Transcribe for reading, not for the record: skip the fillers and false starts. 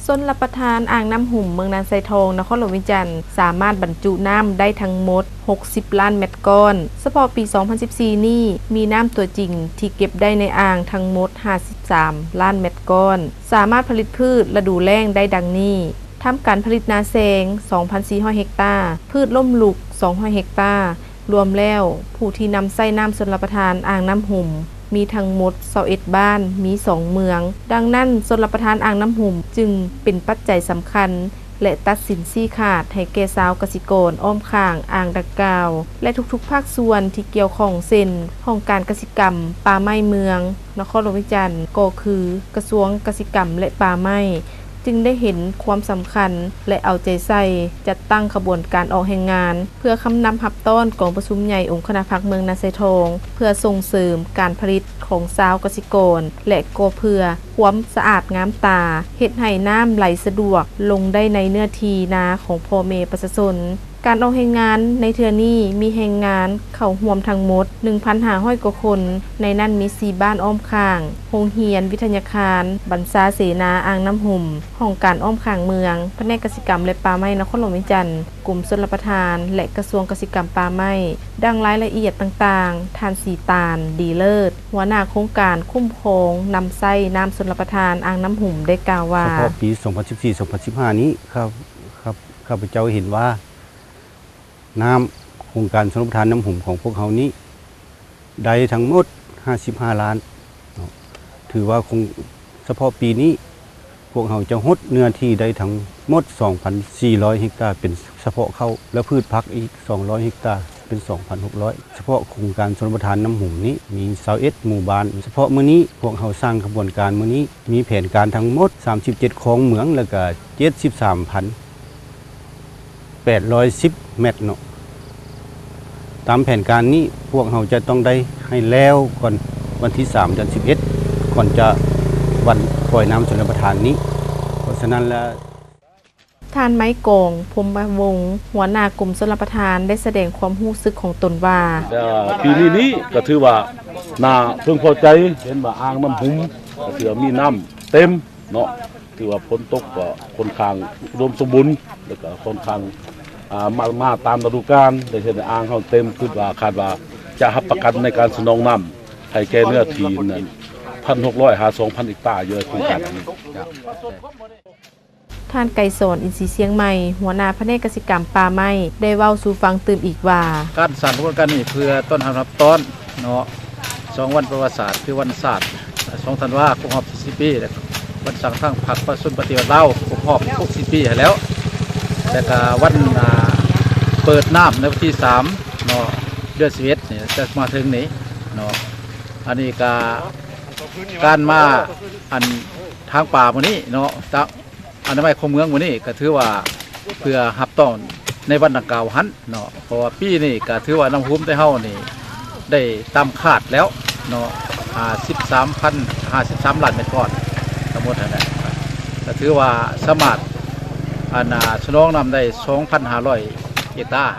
ชนรับประทานอ่างน้ำหุ่มเมืองนานไซทองนครหลวงวิจันทร์สามารถบรรจุน้ำได้ทั้งหมด60ล้านเม็ดก้อนเฉพาะปี2014นี้มีน้ำตัวจริงที่เก็บได้ในอ่างทั้งหมด53ล้านเม็ดก้อนสามารถผลิตพืชฤดูแล้งได้ดังนี้ทำการผลิตนาแซง 2,400 เฮกตาร์พืชล่มลุก200 เฮกตาร์รวมแล้วผู้ที่นำใส่น้ำชนรับประทานอ่างน้ำหุ่มมีทั้งหมด21บ้านมี2เมืองดังนั้นชนรับประทานอ่างน้ำหุ่มจึงเป็นปัจจัยสำคัญและตัดสินชี้ขาดให้แก่ชาวกสิกรอ้อมข้างอ่างดังกล่าวและทุกๆภาคส่วนที่เกี่ยวข้องเช่นห้องการเกษตรกรรมป่าไม้เมืองนครหลวงวิจันทร์ก็คือกระทรวงเกษตรกรรมและป่าไม้จึงได้เห็นความสำคัญและเอาใจใส่จัดตั้งขบวนการออกแห่งงานเพื่อคำนำหับต้อนกองประชุมใหญ่องค์คณะพรรคเมืองนาไซทองเพื่อส่งเสริมการผลิตของชาวเกษตรกรและก็เพื่อความสะอาดงามตาเฮ็ดให้น้ำไหลสะดวกลงได้ในเนื้อที่นาของพ่อแม่ประชาชนการออกแห่งงานในเทื่อนี้มีแห่งงานเข้าร่วมทั้งหมด 1,500 กว่าคนในนั้นมี4บ้านอ้อมข้างโรงเรียนวิทยาคารบรรษาเสนาอ่างน้ำหุ่มห้องการอ้อมข้างเมืองแผนกเกษตรกรรมและป่าไม้นครหลวงวิจันทร์กลุ่มชลประทานและกระทรวงเกษตรกรรมป่าไม้ดังรายละเอียดต่างๆท่านสีตาลดีเลิศหัวหน้าโครงการคุ้มครองนำไส้น้ำชลประทานอ่างน้ำหุ่มได้กล่าวว่าเฉพาะปี 2014-2015 นี้ครับข้าพเจ้าเห็นว่าน้ำโครงการชลประทานน้ำหุ่มของพวกเขานี้ได้ทั้งหมด55ล้านถือว่าคงเฉพาะปีนี้พวกเขาจะหดเนื้อที่ได้ทั้งหมด 2,400 เฮกตาร์เป็นเฉพาะข้าวและพืชผักอีก200 เฮกตาร์เป็น 2,600 เฉพาะโครงการชลประทานน้ำหุ่มนี้มี21หมู่บ้านเฉพาะมื้อนี้พวกเขาสร้างกระบวนการมื้อนี้มีแผนการทั้งหมด37คลองเหมืองแล้วก็ 73,810 เมตรเนาะตามแผนการนี้พวกเราจะต้องได้ให้แล้วก่อนวันที่3 เดือน 11ก่อนจะวันปล่อยน้ำชลประทานนี้เพราะฉะนั้นแล้วท่านไม้กองพรหมวงศ์หัวหน้ากลุ่มชลประทานได้แสดงความรู้สึกของตนว่าปีนี้ก็ถือว่าน่าพึงพอใจเห็นว่าอ่างน้ำหุ่มก็ถือว่ามีน้ำเต็มเนาะถือว่าฝนตกก็ค่อนข้างอุดมสมบูรณ์แล้วก็ค่อนข้างมาตามฤดูกาลได้เห็นอ่างเขาเต็มคือว่าคาดว่าจะรับประกันในการสนองน้ำให้แก่เนื้อที่นั้น1,600 หา 2,000 เฮกตาร์เยอะโครงการนี้ท่านไก่สอนอินทรีเชียงใหม่หัวหน้าแผนกเกษตรกรรมป่าไม้ได้เว้าสู่ฟังตื่มอีกว่าการสานกระบวนการนี้เพื่อต้นรับต้นเนาะ2วันประวัติศาสตร์คือวันศาสตร์2ธันวาคมครบรอบ40ปีและวันสังทั้งพรรคประชาธิปไตยลาวครบรอบ60ปีแล้วแต่ก็วันเปิดน้ำในวันที่3เนาะเดือน11นี่จะมาถึงนี้เนาะอันนี้ก็การมาอันทางป่ามื้อนี้เนาะอันนั้นไม่คงเมืองมื้อนี้ก็ถือว่าเพื่อรับต้อนในวันดังกล่าวหันเนาะเพราะว่าปีนี้ก็ถือว่าน้ำหุ่มได้เฮานี่ได้ตามคาดแล้วเนาะ53ล้านเมตรก้อนทั้งหมดนั่นแหละก็ถือว่าสามารถสนองนำได้ 2,500 เฮกตาร์